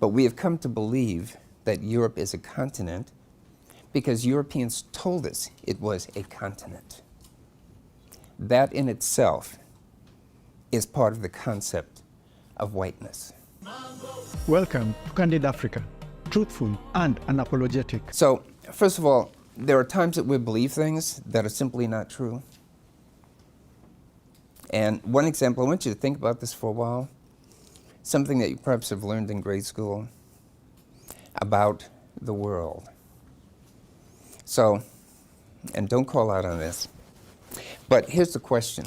But we have come to believe that Europe is a continent because Europeans told us it was a continent. That in itself is part of the concept of whiteness. Welcome to Candid Africa, truthful and unapologetic. So, first of all, there are times that we believe things that are simply not true. And one example, I want you to think about this for a while, something that you perhaps have learned in grade school about the world. So, and don't call out on this, but here's the question.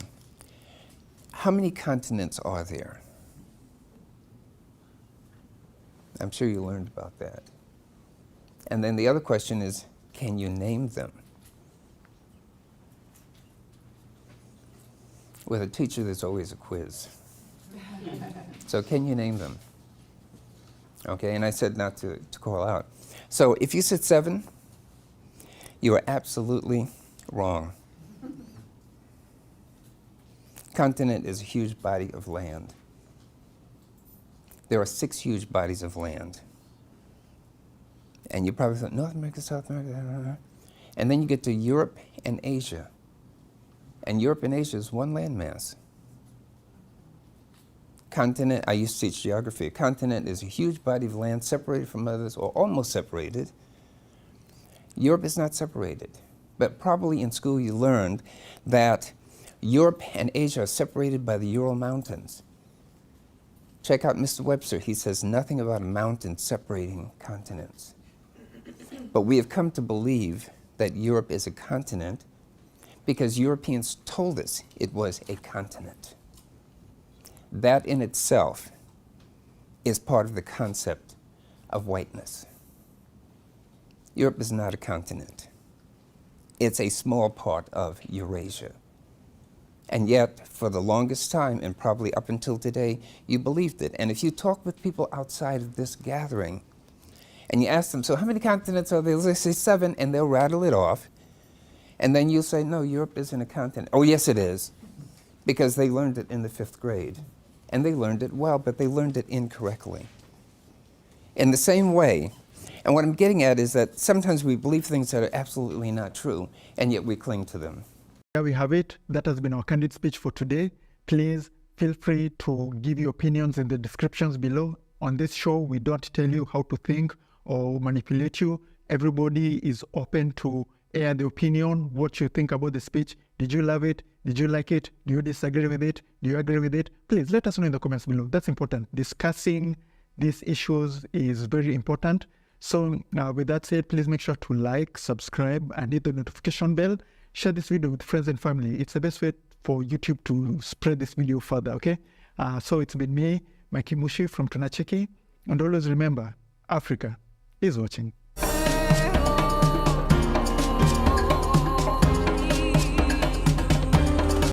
How many continents are there? I'm sure you learned about that. And then the other question is, can you name them? With a teacher, there's always a quiz. So can you name them? Okay, and I said not to call out. So if you said 7, you are absolutely wrong. Continent is a huge body of land. There are 6 huge bodies of land. And you probably thought, North America, South America, and then you get to Europe and Asia. And Europe and Asia is one landmass. Continent, I used to teach geography. A continent is a huge body of land separated from others, or almost separated. Europe is not separated. But probably in school you learned that Europe and Asia are separated by the Ural Mountains. Check out Mr. Webster. He says nothing about a mountain separating continents. But we have come to believe that Europe is a continent because Europeans told us it was a continent. That in itself is part of the concept of whiteness. Europe is not a continent. It's a small part of Eurasia. And yet, for the longest time, and probably up until today, you believed it. And if you talk with people outside of this gathering, and you ask them, so how many continents are there? They say 7, and they'll rattle it off. And then you'll say, no, Europe isn't a continent. Oh, yes, it is, because they learned it in the 5th grade. And they learned it well, but they learned it incorrectly. In the same way, and what I'm getting at is that sometimes we believe things that are absolutely not true, and yet we cling to them. There we have it. That has been our candid speech for today. Please feel free to give your opinions in the descriptions below. On this show, we don't tell you how to think or manipulate you. Everybody is open to air the opinion, what you think about the speech. Did you love it? Did you like it? Do you disagree with it? Do you agree with it? Please let us know in the comments below. That's important. Discussing these issues is very important. So with that said, please make sure to like, subscribe, and hit the notification bell. Share this video with friends and family. It's the best way for YouTube to spread this video further, okay? So it's been me, Mikey Mushi from Tunacheki. And always remember, Africa is watching.